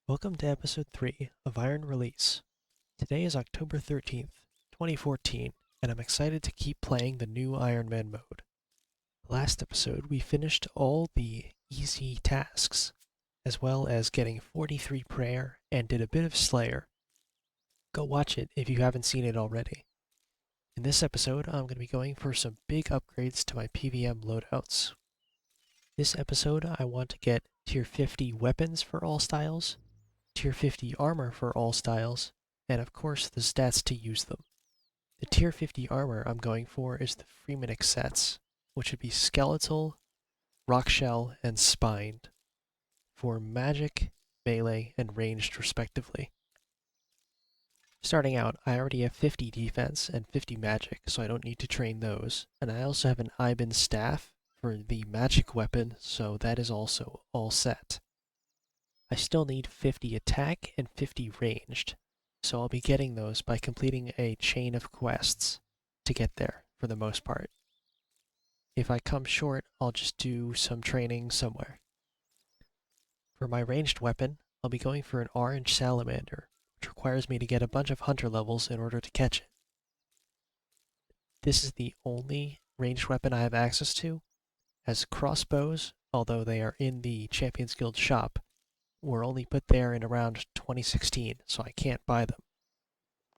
Welcome to episode 3 of Iron Release. Today is October 13th, 2014, and I'm excited to keep playing the new Ironman mode. Last episode, we finished all the easy tasks, as well as getting 43 prayer and did a bit of Slayer. Go watch it if you haven't seen it already. In this episode, I'm going to be going for some big upgrades to my PVM loadouts. This episode, I want to get tier 50 weapons for all styles, tier 50 armor for all styles, and of course the stats to use them. The tier 50 armor I'm going for is the Freemanic sets, which would be Skeletal, Rock Shell, and Spined, for magic, melee, and ranged respectively. Starting out, I already have 50 defense and 50 magic, so I don't need to train those, and I also have an Iben staff for the magic weapon, so that is also all set. I still need 50 attack and 50 ranged, so I'll be getting those by completing a chain of quests to get there, for the most part. If I come short, I'll just do some training somewhere. For my ranged weapon, I'll be going for an orange salamander, which requires me to get a bunch of hunter levels in order to catch it. This is the only ranged weapon I have access to, as crossbows, although they are in the Champions Guild shop, were only put there in around 2016, so I can't buy them.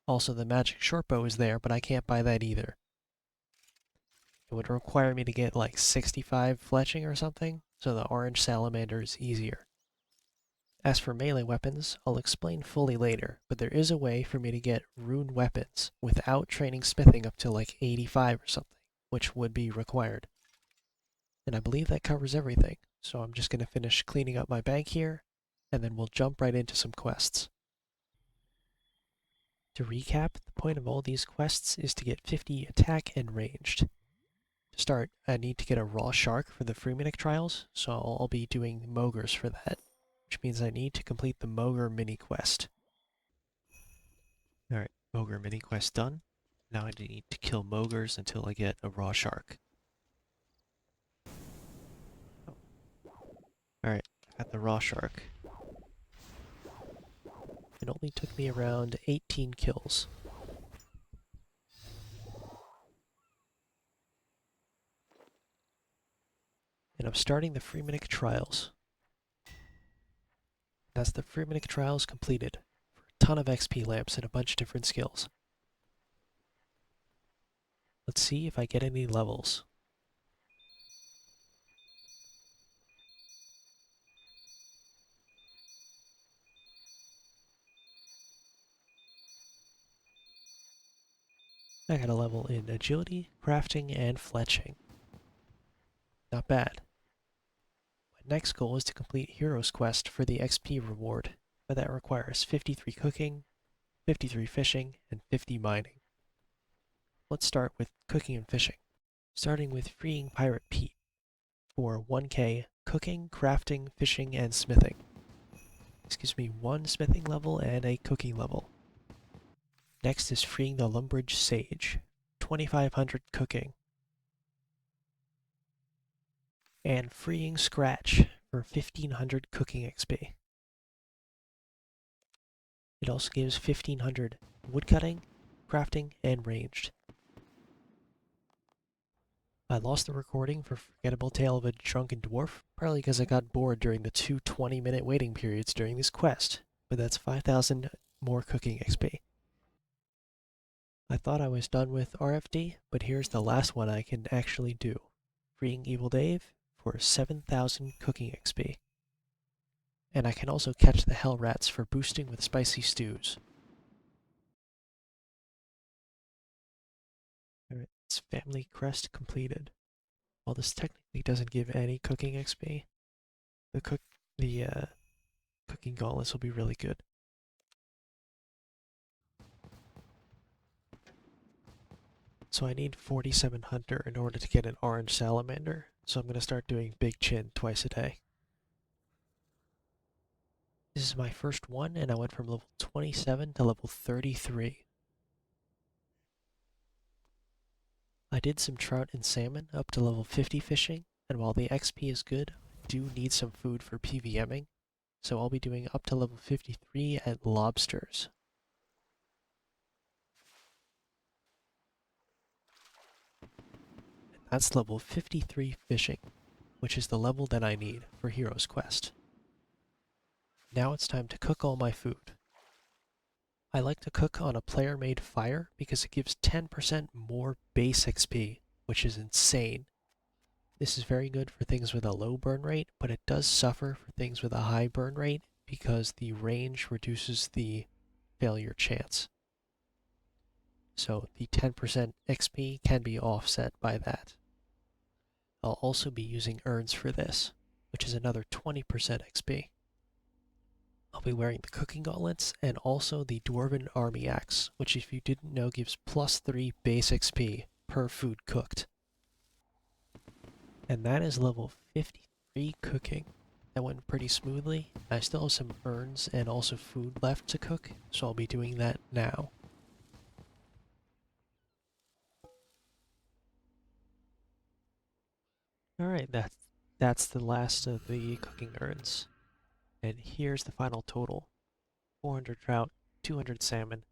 Also, the magic shortbow is there, but I can't buy that either. It would require me to get like 65 fletching or something, so the orange salamander is easier. As for melee weapons, I'll explain fully later, but there is a way for me to get rune weapons without training smithing up to like 85 or something, which would be required. And I believe that covers everything, so I'm just going to finish cleaning up my bank here, and then we'll jump right into some quests. To recap, the point of all these quests is to get 50 attack and ranged. To start, I need to get a raw shark for the Freemanic trials, so I'll be doing Mogres for that, which means I need to complete the Mogre mini quest. Alright, Mogre mini quest done. Now I need to kill Mogres until I get a raw shark. Alright, I got the raw shark. It only took me around 18 kills. And I'm starting the Freemanic trials. That's the Freemanic trials completed, for a ton of XP lamps and a bunch of different skills. Let's see if I get any levels. I got a level in agility, crafting, and fletching. Not bad. My next goal is to complete Hero's Quest for the XP reward, but that requires 53 cooking, 53 fishing, and 50 mining. Let's start with cooking and fishing, starting with freeing Pirate Pete for 1k cooking, crafting, fishing, and smithing. This gives me 1 smithing level and a cooking level. Next is freeing the Lumbridge Sage, 2500 cooking, and freeing Scratch for 1500 cooking XP. It also gives 1500 woodcutting, crafting, and ranged. I lost the recording for Forgettable Tale of a Drunken Dwarf, partly because I got bored during the 2 20-minute waiting periods during this quest, but that's 5000 more cooking XP. I thought I was done with RFD, but here's the last one I can actually do. Freeing Evil Dave for 7000 cooking XP. And I can also catch the Hell Rats for boosting with spicy stews. Alright, it's Family Crest completed. While this technically doesn't give any cooking XP, the cooking gauntlets will be really good. So I need 47 Hunter in order to get an orange salamander, so I'm going to start doing Big Chin twice a day. This is my first one, and I went from level 27 to level 33. I did some trout and salmon up to level 50 fishing, and while the XP is good, I do need some food for PVMing, So I'll be doing up to level 53 at lobsters. That's level 53 fishing, which is the level that I need for Hero's Quest. Now it's time to cook all my food. I like to cook on a player-made fire because it gives 10% more base XP, which is insane. This is very good for things with a low burn rate, but it does suffer for things with a high burn rate because the range reduces the failure chance. So the 10% XP can be offset by that. I'll also be using urns for this, which is another 20% XP. I'll be wearing the cooking gauntlets and also the Dwarven Army Axe, which if you didn't know gives plus 3 base XP per food cooked. And that is level 53 cooking. That went pretty smoothly. I still have some urns and also food left to cook, so I'll be doing that now. Alright, that's the last of the cooking urns. And here's the final total. 400 trout, 200 salmon,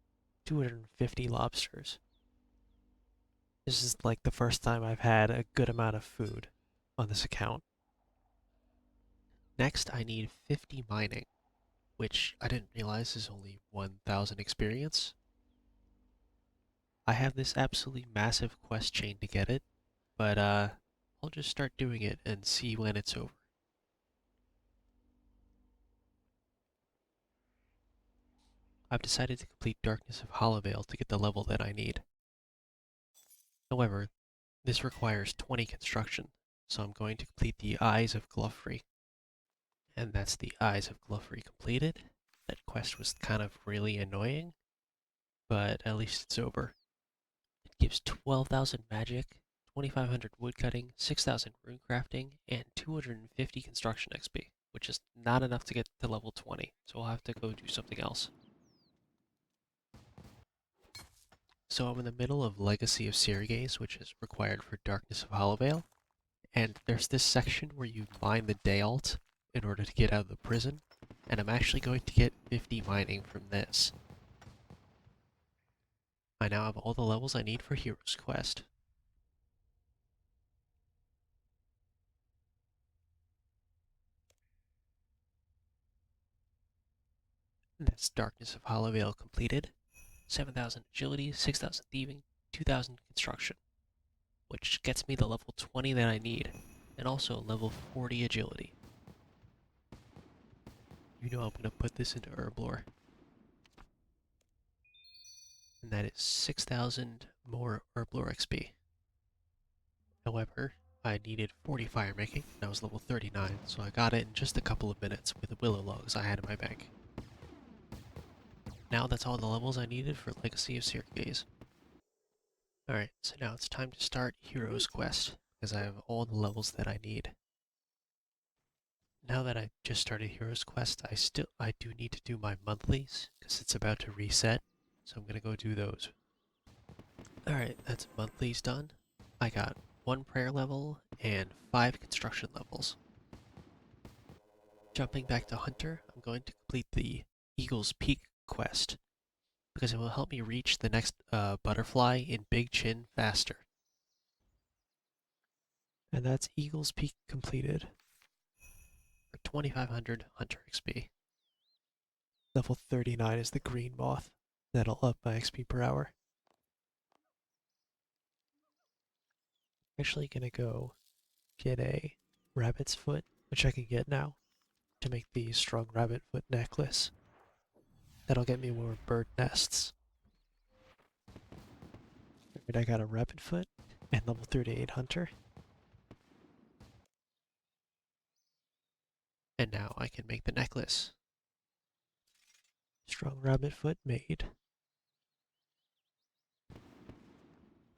250 lobsters. This is like the first time I've had a good amount of food on this account. Next, I need 50 mining, which I didn't realize is only 1,000 experience. I have this absolutely massive quest chain to get it, but I'll just start doing it and see when it's over. I've decided to complete Darkness of Hollowvale to get the level that I need. However, this requires 20 construction, so I'm going to complete the Eyes of Gloughrey. And that's the Eyes of Gloughrey completed. That quest was kind of really annoying, but at least it's over. It gives 12,000 magic, 2,500 woodcutting, 6,000 runecrafting, and 250 construction XP, which is not enough to get to level 20, so I'll have to go do something else. So I'm in the middle of Legacy of Serges, which is required for Darkness of Hollowvale, and there's this section where you mine the Dayalt in order to get out of the prison, and I'm actually going to get 50 mining from this. I now have all the levels I need for Hero's Quest. And that's Darkness of Hollowvale completed. 7,000 agility, 6,000 thieving, 2,000 construction, which gets me the level 20 that I need, and also level 40 agility. You know I'm going to put this into Herblore. And that is 6,000 more Herblore XP. However, I needed 40 fire making, and I was level 39, so I got it in just a couple of minutes with the willow logs I had in my bank. Now that's all the levels I needed for Legacy of Serges. Alright, so now it's time to start Hero's Quest, because I have all the levels that I need. Now that I just started Hero's Quest, I do need to do my monthlies, because it's about to reset, so I'm gonna go do those. Alright, that's monthlies done. I got 1 prayer level and 5 construction levels. Jumping back to Hunter, I'm going to complete the Eagle's Peak quest, because it will help me reach the next butterfly in Big Chin faster. And that's Eagle's Peak completed for 2,500 Hunter XP. Level 39 is the green moth. That'll up my XP per hour. Actually gonna go get a rabbit's foot, which I can get now, to make the strong rabbit foot necklace. That'll get me more bird nests. Alright, I got a rabbit foot and level 38 hunter. And now I can make the necklace. Strong rabbit foot made.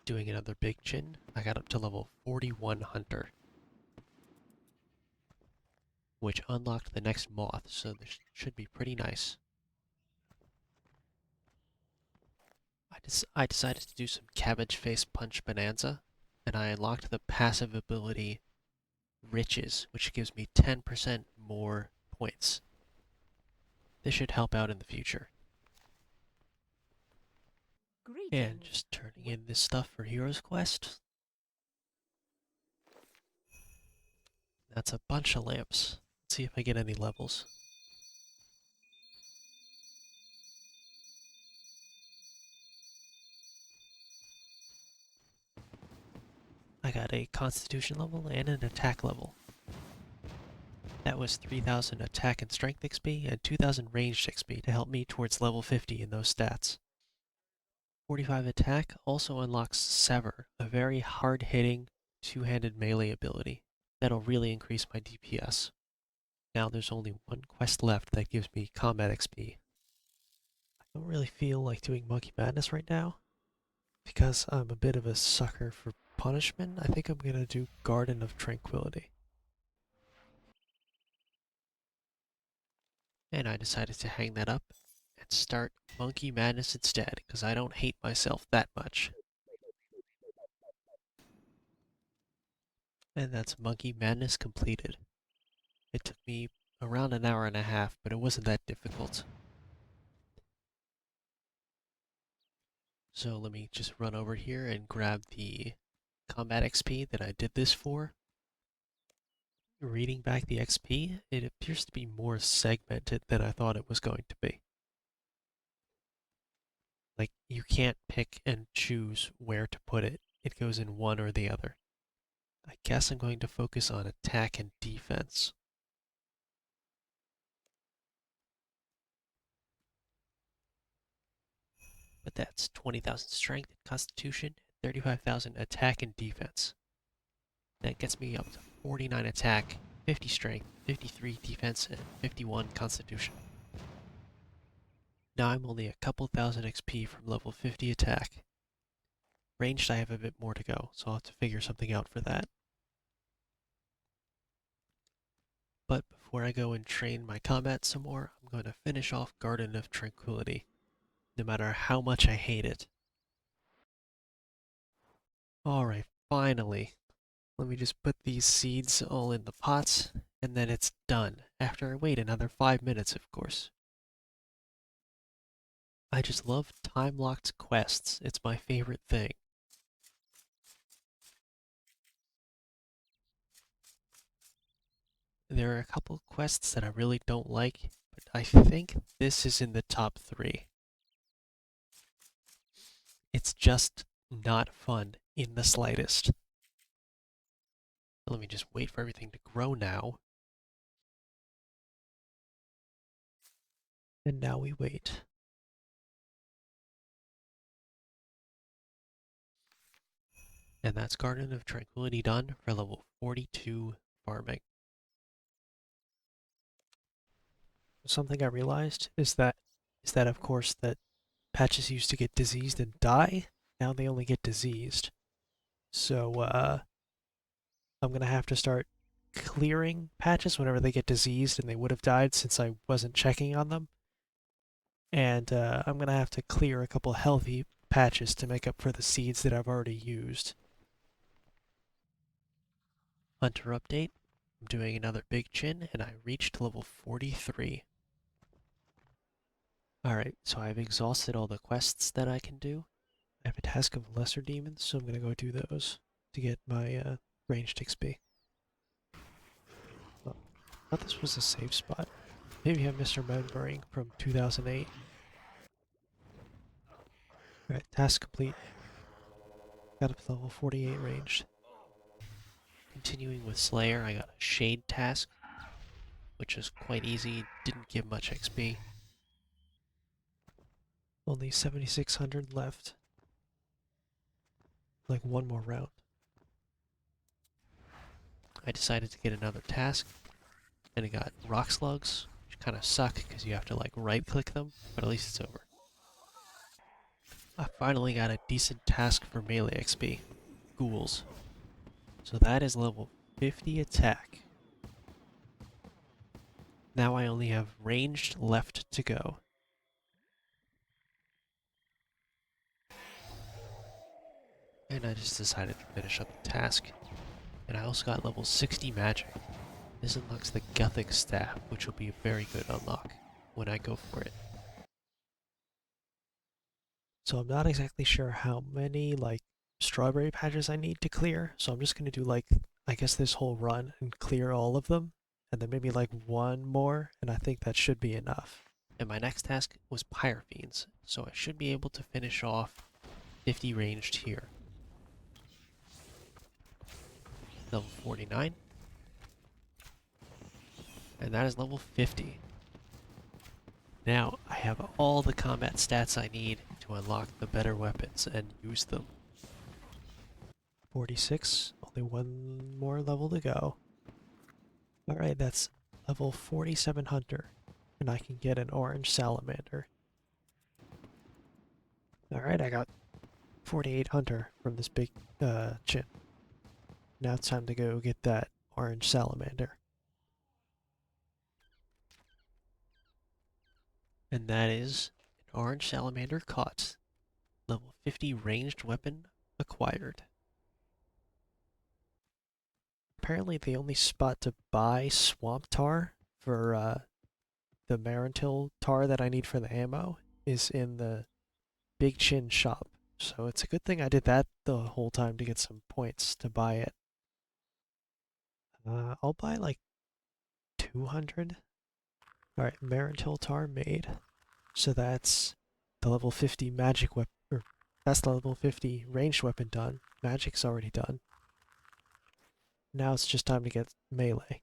Doing another big chin, I got up to level 41 hunter, which unlocked the next moth, so this should be pretty nice. I decided to do some cabbage face punch bonanza, and I unlocked the passive ability Riches, which gives me 10% more points. This should help out in the future. And Greetings. just turning in this stuff for Hero's Quest. That's a bunch of lamps. Let's see if I get any levels. I got a Constitution level and an attack level. That was 3000 attack and strength XP and 2000 ranged XP to help me towards level 50 in those stats. 45 attack also unlocks Sever, a very hard-hitting, two-handed melee ability that'll really increase my DPS. Now there's only one quest left that gives me combat XP. I don't really feel like doing Monkey Madness right now, because I'm a bit of a sucker for punishment. I think I'm gonna do Garden of Tranquility. And I decided to hang that up and start Monkey Madness instead, because I don't hate myself that much. And that's Monkey Madness completed. It took me around an hour and a half, but it wasn't that difficult. So let me just run over here and grab the combat XP that I did this for. Reading back the XP, it appears to be more segmented than I thought it was going to be. Like, you can't pick and choose where to put it. It goes in one or the other. I guess I'm going to focus on attack and defense. But that's 20,000 strength and constitution, 35,000 attack and defense. That gets me up to 49 attack, 50 strength, 53 defense, and 51 constitution. Now I'm only a couple thousand XP from level 50 attack. Ranged I have a bit more to go, so I'll have to figure something out for that. But before I go and train my combat some more, I'm going to finish off Garden of Tranquility, no matter how much I hate it. Alright, finally. Let me just put these seeds all in the pots, and then it's done, after I wait another 5 minutes, of course. I just love time-locked quests. It's my favorite thing. There are a couple quests that I really don't like, but I think this is in the top 3. It's just not fun in the slightest. Let me just wait for everything to grow now. And now we wait. And that's Garden of Tranquility done for level 42 farming. Something I realized is that of course that patches used to get diseased and die. Now they only get diseased. So I'm gonna have to start clearing patches whenever they get diseased and they would have died since I wasn't checking on them. And I'm gonna have to clear a couple healthy patches to make up for the seeds that I've already used. Hunter update. I'm doing another big chin and I reached level 43. Alright, so I've exhausted all the quests that I can do. I have a task of lesser demons, so I'm gonna go do those to get my ranged XP. Oh, I thought this was a safe spot. Maybe I'm misremembering from 2008. Alright, task complete. Got up to level 48 ranged. Continuing with Slayer, I got a Shade task, which is quite easy, didn't give much XP. Only 7,600 left. Like one more round. I decided to get another task, and I got Rock Slugs, which kind of suck because you have to like right click them, but at least it's over. I finally got a decent task for melee XP. Ghouls. So that is level 50 attack. Now I only have ranged left to go. And I just decided to finish up the task. And I also got level 60 magic. This unlocks the Gothic Staff, which will be a very good unlock when I go for it. So I'm not exactly sure how many, like, strawberry patches I need to clear, so I'm just gonna do, like, I guess this whole run and clear all of them, and then maybe, like, one more, and I think that should be enough. And my next task was Pyrofiends, so I should be able to finish off 50 ranged here. Level 49. And that is level 50. Now I have all the combat stats I need to unlock the better weapons and use them. 46, only one more level to go. Alright, that's level 47 Hunter, and I can get an orange salamander. Alright, I got 48 Hunter from this big chin. Now it's time to go get that orange salamander. And that is an orange salamander caught. Level 50 ranged weapon acquired. Apparently the only spot to buy swamp tar for the Marintil tar that I need for the ammo is in the Big Chin shop. So it's a good thing I did that the whole time to get some points to buy it. I'll buy like 200. Alright, Marintil tar made. So that's the level 50 magic weapon, or that's the level 50 ranged weapon done. Magic's already done. Now it's just time to get melee.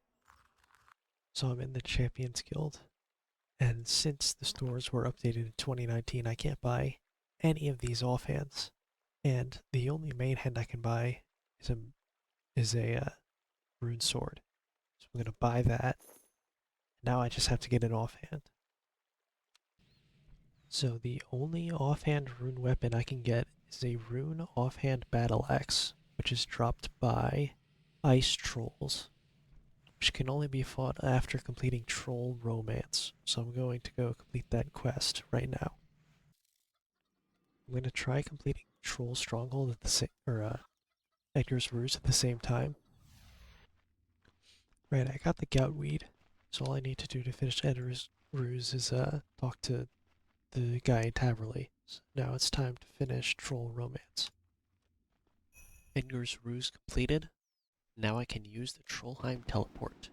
So I'm in the Champions Guild. And since the stores were updated in 2019, I can't buy any of these offhands. And the only main hand I can buy is a rune sword. So I'm gonna buy that. Now I just have to get an offhand. So the only offhand rune weapon I can get is a rune offhand battle axe, which is dropped by ice trolls, which can only be fought after completing Troll Romance. So I'm going to go complete that quest right now. I'm going to try completing Troll Stronghold at the same, or Edgar's Ruse at the same time. Right, I got the Goutweed, so all I need to do to finish Edgar's Ruse is talk to the guy in Taverley. So now it's time to finish Troll Romance. Edgar's Ruse completed. Now I can use the Trollheim teleport.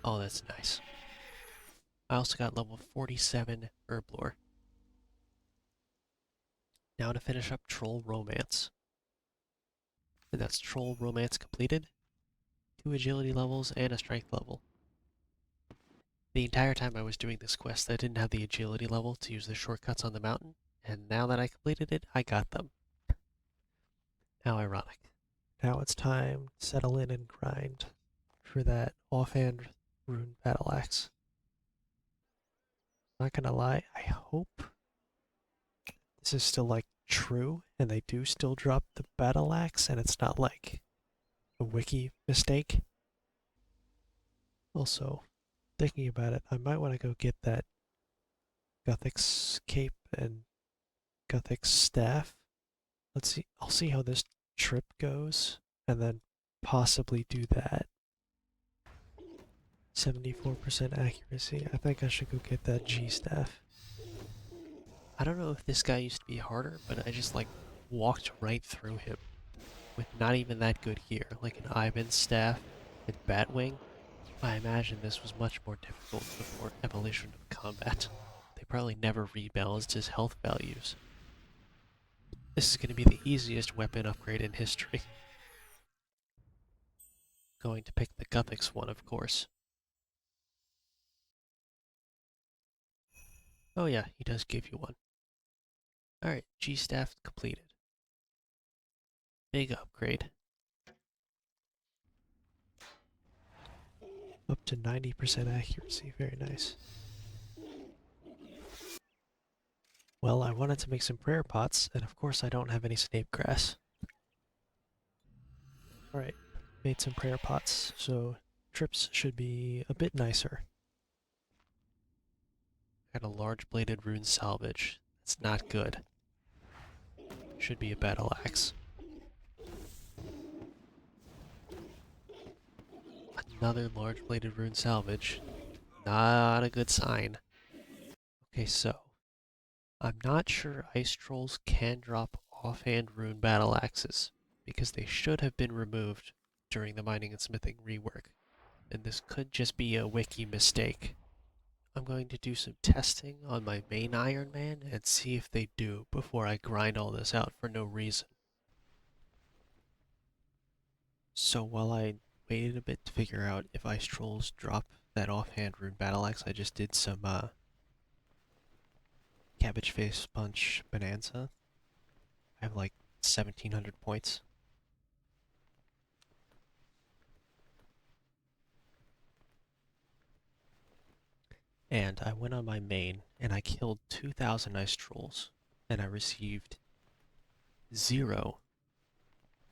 Oh, that's nice. I also got level 47 Herblore. Now to finish up Troll Romance. And that's Troll Romance completed. 2 agility levels and a strength level. The entire time I was doing this quest, I didn't have the agility level to use the shortcuts on the mountain, and now that I completed it, I got them. How ironic. Now it's time to settle in and grind for that offhand rune battle axe. Not gonna lie, I hope this is still like true and they do still drop the battle axe and it's not like a wiki mistake. Also, thinking about it, I might want to go get that Gothic cape and Gothic staff. Let's see, I'll see how this trip goes and then possibly do that. 74% accuracy. I think I should go get that G staff. I don't know if this guy used to be harder, but I just like walked right through him with not even that good gear, like an Ivan staff and Batwing. I imagine this was much more difficult before Evolution of Combat. They probably never rebalanced his health values. This is going to be the easiest weapon upgrade in history. Going to pick the Guthix one, of course. Oh yeah, he does give you one. Alright, G-Staff completed. Big upgrade. Up to 90% accuracy, very nice. Well, I wanted to make some prayer pots, and of course I don't have any snape grass. Alright, made some prayer pots, so trips should be a bit nicer. Got a large bladed rune salvage. That's not good. Should be a battle axe. Another large bladed rune salvage. Not a good sign. Okay, so I'm not sure ice trolls can drop offhand rune battle axes because they should have been removed during the mining and smithing rework, and this could just be a wiki mistake. I'm going to do some testing on my main Ironman and see if they do before I grind all this out for no reason. So while I waited a bit to figure out if ice trolls drop that offhand rune battle axe, I just did some cabbage face punch bonanza. I have like 1700 points. And I went on my main and I killed 2,000 ice trolls. And I received 0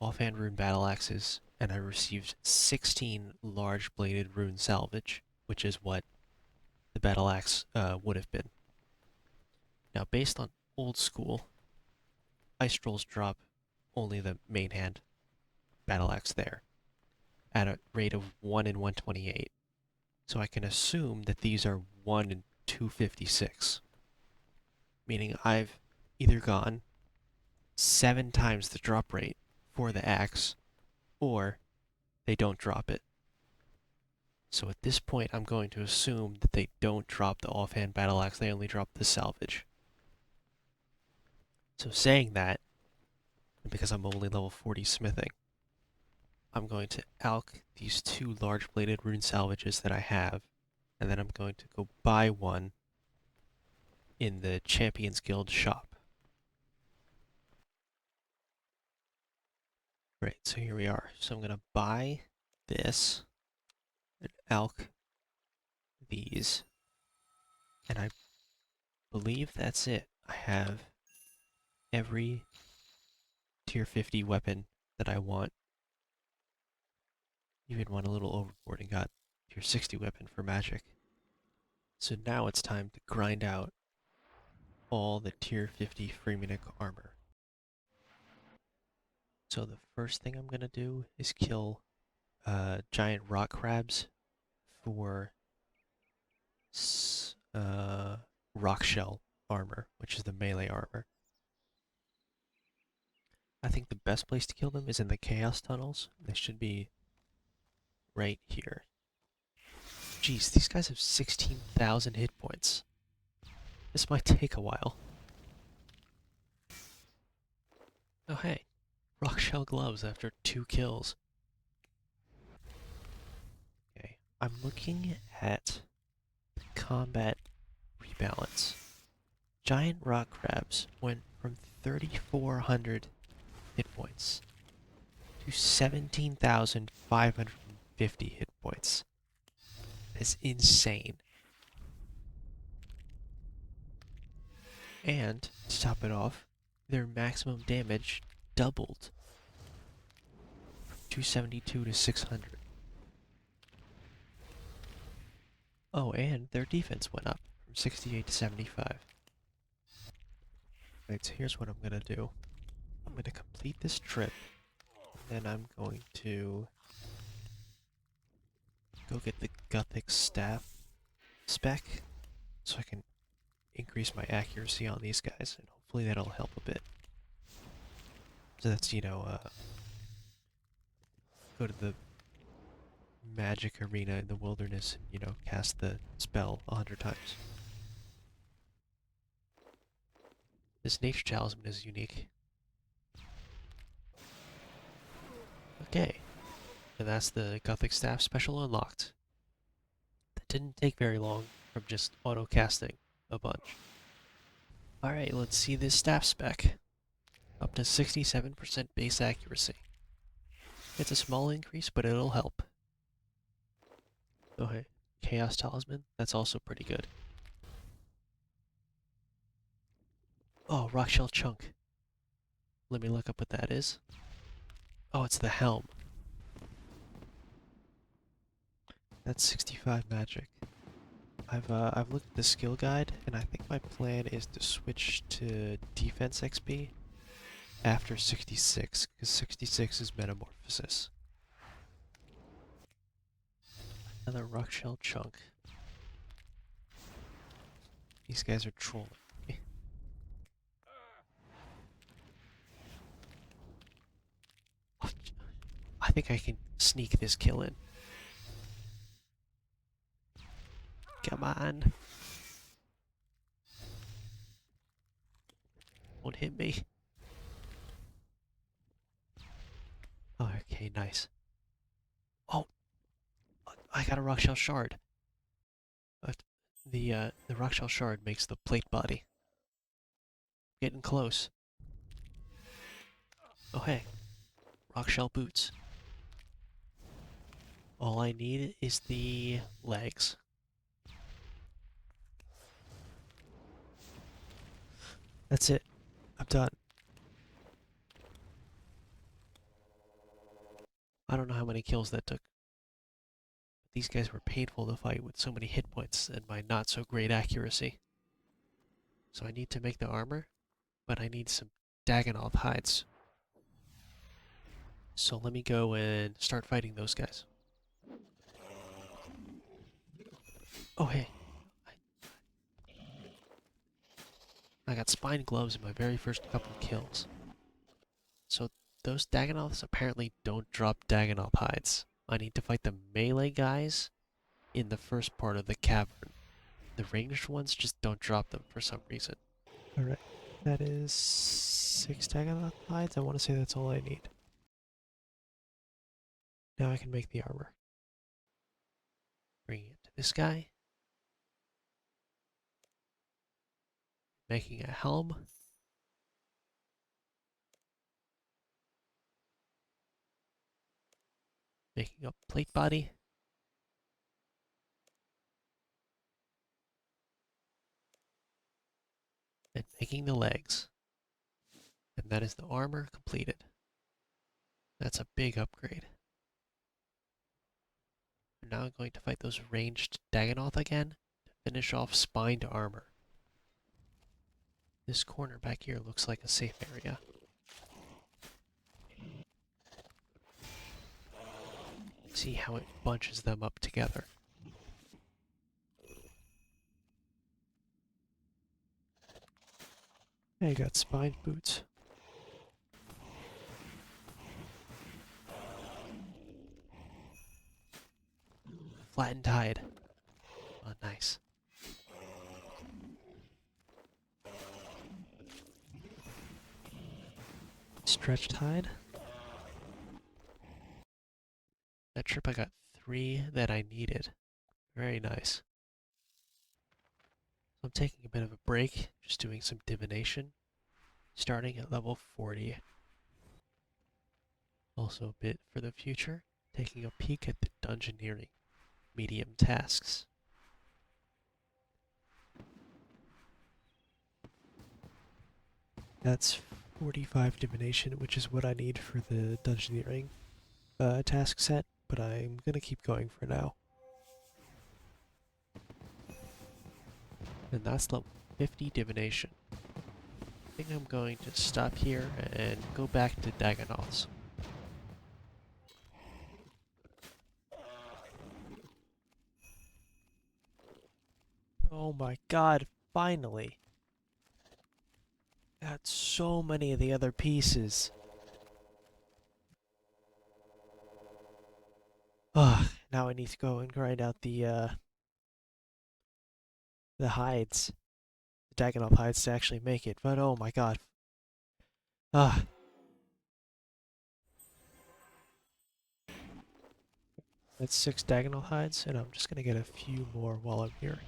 offhand rune battle axes. And I received 16 large bladed rune salvage, which is what the battle axe would have been. Now, based on old school, ice trolls drop only the main hand battle axe there at a rate of 1 in 128. So I can assume that these are 1 in 256. Meaning I've either gone 7 times the drop rate for the axe, or they don't drop it. So at this point, I'm going to assume that they don't drop the offhand battle axe, they only drop the salvage. So saying that, and because I'm only level 40 smithing, I'm going to alch these 2 large bladed rune salvages that I have, and then I'm going to go buy one in the Champions Guild shop. Right, so here we are. So I'm going to buy this and alch these, and I believe that's it. I have every tier 50 weapon that I want. Even went a little overboard and got tier 60 weapon for magic. So now it's time to grind out all the tier 50 Freemanic armor. So the first thing I'm gonna do is kill giant rock crabs for rock shell armor, which is the melee armor. I think the best place to kill them is in the chaos tunnels. They should be right here. Jeez, these guys have 16,000 hit points. This might take a while. Oh hey, rock shell gloves after 2 kills. Okay, I'm looking at the combat rebalance. Giant rock crabs went from 3,400 hit points to 17,550 hit points. That's insane. And, to top it off, their maximum damage doubled from 272 to 600. Oh, and their defense went up from 68 to 75. Right, so here's what I'm gonna do. I'm gonna complete this trip, and then I'm going to go get the Gothic staff spec so I can increase my accuracy on these guys, and hopefully that'll help a bit. So that's, go to the magic arena in the wilderness and, cast the spell 100 times. This nature talisman is unique. Okay, and that's the Gothic staff special unlocked. That didn't take very long from just auto-casting a bunch. Alright, let's see this staff spec. Up to 67% base accuracy. It's a small increase, but it'll help. Okay, Chaos Talisman, that's also pretty good. Oh, Rockshell Chunk. Let me look up what that is. Oh, it's the helm. That's 65 magic. I've looked at the skill guide, and I think my plan is to switch to defense XP after 66, because 66 is Metamorphosis. Another rock shell chunk. These guys are trolling me. I think I can sneak this kill in. Come on. Won't hit me. Oh, okay, nice. Oh, I got a rock shell shard. The rock shell shard makes the plate body. Getting close. Oh hey, rock shell boots. All I need is the legs. That's it. I'm done. I don't know how many kills that took. These guys were painful to fight with so many hit points and my not so great accuracy. So I need to make the armor, but I need some Dagonoth hides. So let me go and start fighting those guys. Oh hey, I got spine gloves in my very first couple of kills. So those Dagonoths apparently don't drop Dagonoth hides. I need to fight the melee guys in the first part of the cavern. The ranged ones just don't drop them for some reason. Alright, that is 6 Dagonoth hides. I want to say that's all I need. Now I can make the armor. Bring it to this guy. Making a helm. Making a plate body. And making the legs. And that is the armor completed. That's a big upgrade. Now I'm going to fight those ranged Dagonoth again to finish off spined armor. This corner back here looks like a safe area. See how it bunches them up together. I got spined boots. Flattened hide. Oh, nice. Stretched hide. That trip I got 3 that I needed. Very nice. So I'm taking a bit of a break, just doing some divination, starting at level 40. Also a bit for the future, taking a peek at the dungeoneering medium tasks. That's 45 divination, which is what I need for the dungeoneering task set, but I'm gonna keep going for now. And that's level 50 divination. I think I'm going to stop here and go back to Dagonoths. Oh my god, finally! Got so many of the other pieces. Ugh, now I need to go and grind out the hides. The Dagonoth hides to actually make it, but oh my god. Ugh. That's 6 Dagonoth hides, and I'm just gonna get a few more while I'm here.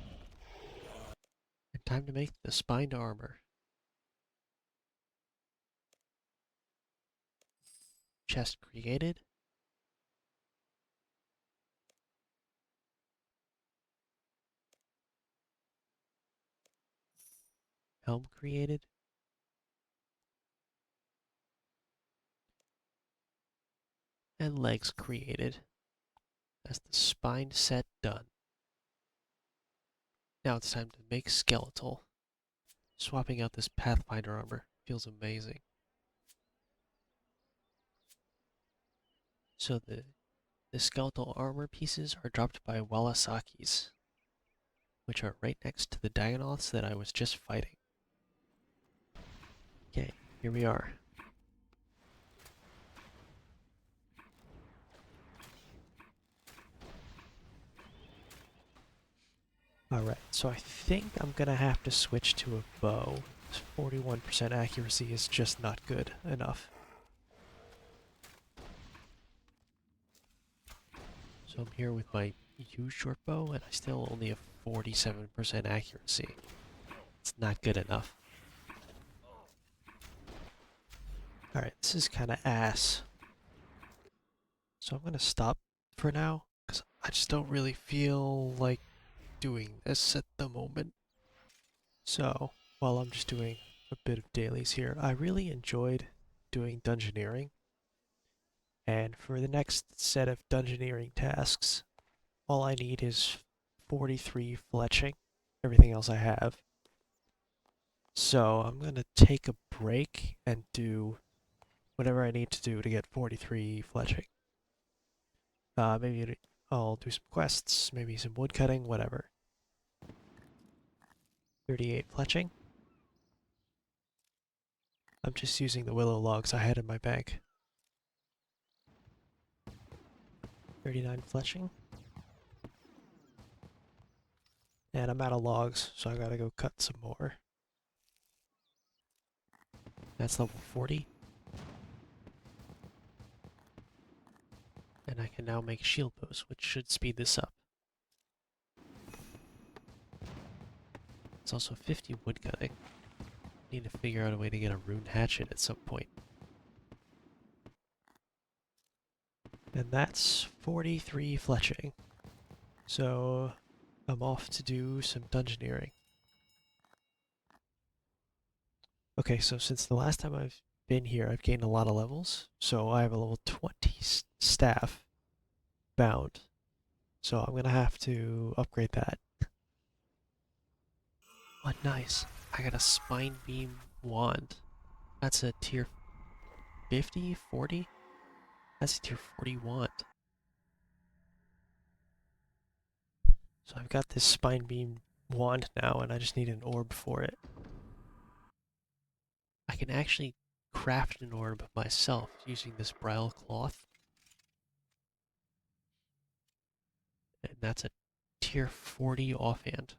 And time to make the spined armor. Chest created. Helm created. And legs created. That's the spine set done. Now it's time to make skeletal. Swapping out this Pathfinder armor feels amazing. So the The skeletal armor pieces are dropped by Walasakis, which are right next to the Dagonoths that I was just fighting. Okay, here we are. Alright, so I think I'm gonna have to switch to a bow. 41% accuracy is just not good enough. So I'm here with my huge short bow, and I still only have 47% accuracy. It's not good enough. Alright, this is kind of ass. So I'm gonna stop for now, because I just don't really feel like doing this at the moment. So, while I'm just doing a bit of dailies here, I really enjoyed doing dungeoneering. And for the next set of dungeoneering tasks, all I need is 43 fletching. Everything else I have. So I'm gonna take a break and do whatever I need to do to get 43 fletching. Maybe I'll do some quests, maybe some woodcutting, whatever. 38 fletching. I'm just using the willow logs I had in my bag. 39 fletching. And I'm out of logs, so I gotta go cut some more. That's level 40. And I can now make shield bows, which should speed this up. It's also 50 woodcutting. Need to figure out a way to get a rune hatchet at some point. And that's 43 fletching. So I'm off to do some dungeoneering. Okay, so since the last time I've been here, I've gained a lot of levels. So I have a level 20 staff bound. So I'm gonna have to upgrade that. Oh, nice. I got a spine beam wand. That's a tier 50, 40? That's a tier 40 wand. So I've got this spine beam wand now, and I just need an orb for it. I can actually craft an orb myself using this brile cloth. And that's a tier 40 offhand.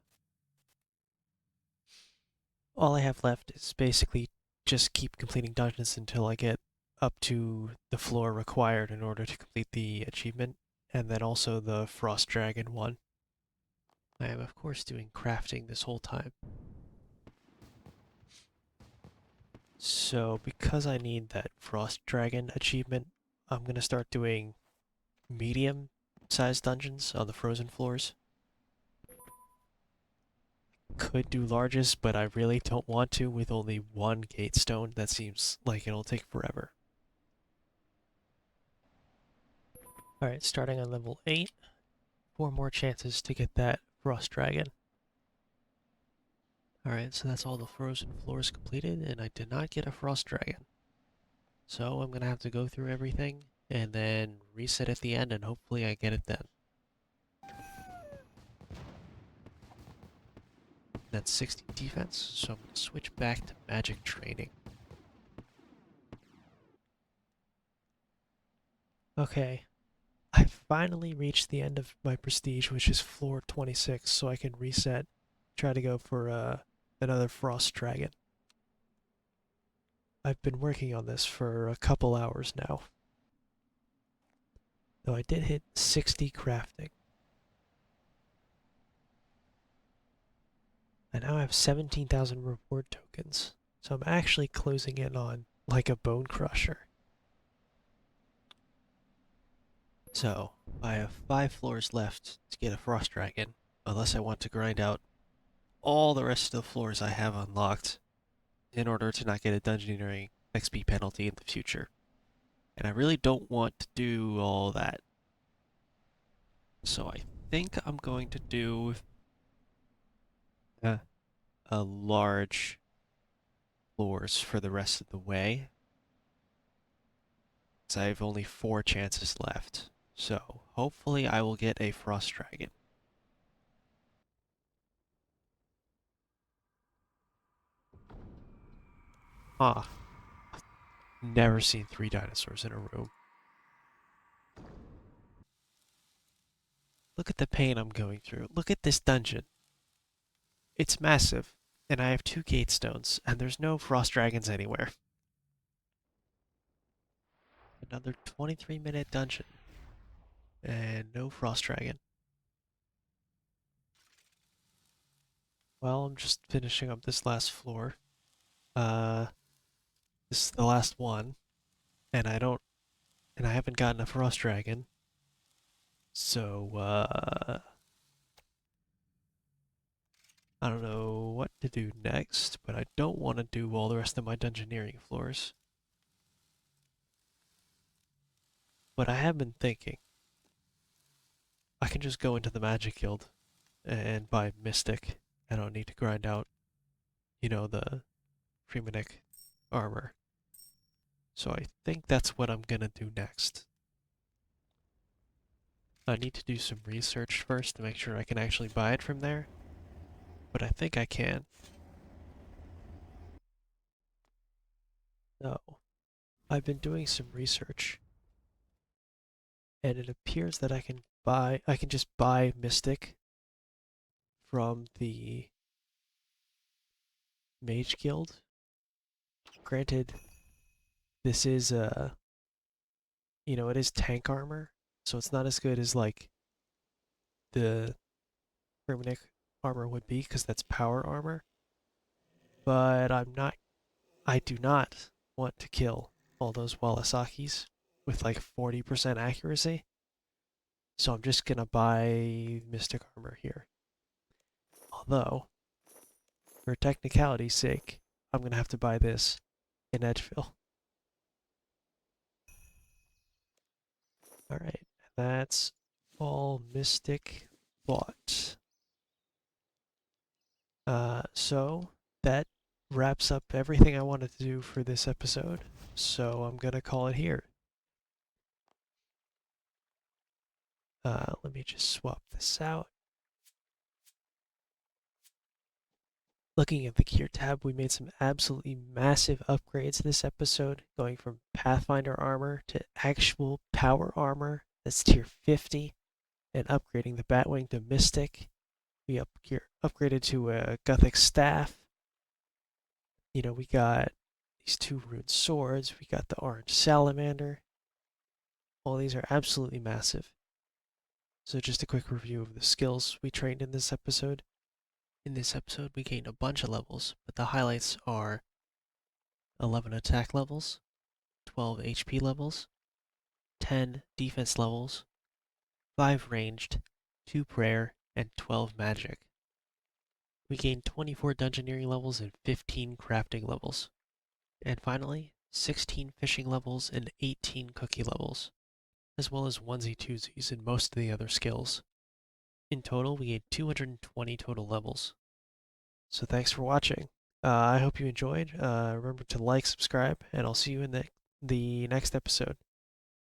All I have left is basically just keep completing dungeons until I get up to the floor required in order to complete the achievement, and then also the Frost Dragon one. I am of course doing crafting this whole time. So because I need that Frost Dragon achievement, I'm gonna start doing medium-sized dungeons on the frozen floors. Could do largest, but I really don't want to with only one gate stone. That seems like it'll take forever. Alright, starting on level 8. 4 more chances to get that Frost Dragon. Alright, so that's all the frozen floors completed, and I did not get a Frost Dragon. So I'm gonna have to go through everything, and then reset at the end, and hopefully I get it then. That's 60 defense, so I'm gonna switch back to magic training. Okay, I finally reached the end of my prestige, which is floor 26, so I can reset, try to go for another Frost Dragon. I've been working on this for a couple hours now. Though I did hit 60 crafting. I now have 17,000 reward tokens, so I'm actually closing in on like a bone crusher. So, I have 5 floors left to get a Frost Dragon, unless I want to grind out all the rest of the floors I have unlocked in order to not get a dungeoneering XP penalty in the future. And I really don't want to do all that. So I think I'm going to do a large floors for the rest of the way. So I have only 4 chances left. So hopefully I will get a Frost Dragon. Ah, never seen 3 dinosaurs in a room. Look at the pain I'm going through. Look at this dungeon. It's massive, and I have 2 gate stones, and there's no Frost Dragons anywhere. Another 23-minute dungeon, and no Frost Dragon. Well, I'm just finishing up this last floor. Uh, this is the last one, and I haven't gotten a Frost Dragon. So, I don't know what to do next, but I don't want to do all the rest of my dungeoneering floors. But I have been thinking, I can just go into the Magic Guild and buy Mystic. I don't need to grind out, the Premonic armor. So I think that's what I'm gonna do next. I need to do some research first to make sure I can actually buy it from there, but I think I can. So, I've been doing some research, and it appears that I can just buy Mystic from the Mage Guild. Granted, this is it is tank armor, so it's not as good as like the Premonic armor would be because that's power armor. But I do not want to kill all those Walasakis with like 40% accuracy. So I'm just gonna buy Mystic Armor here. Although, for technicality's sake, I'm gonna have to buy this in Edgeville. Alright, that's all Mystic bought. So that wraps up everything I wanted to do for this episode. So I'm gonna call it here. Let me just swap this out. Looking at the gear tab, we made some absolutely massive upgrades this episode, going from Pathfinder armor to actual power armor that's tier 50, and upgrading the Batwing to Mystic. We upgraded to a Gothic staff. We got these 2 rune swords. We got the orange salamander. All these are absolutely massive. So just a quick review of the skills we trained in this episode. In this episode, we gained a bunch of levels, but the highlights are 11 attack levels, 12 HP levels, 10 defense levels, 5 ranged, 2 prayer, and 12 magic. We gained 24 dungeoneering levels and 15 crafting levels. And finally, 16 fishing levels and 18 cookie levels, as well as onesie twosies and most of the other skills. In total, we gained 220 total levels. So thanks for watching. I hope you enjoyed. Remember to like, subscribe, and I'll see you in the next episode.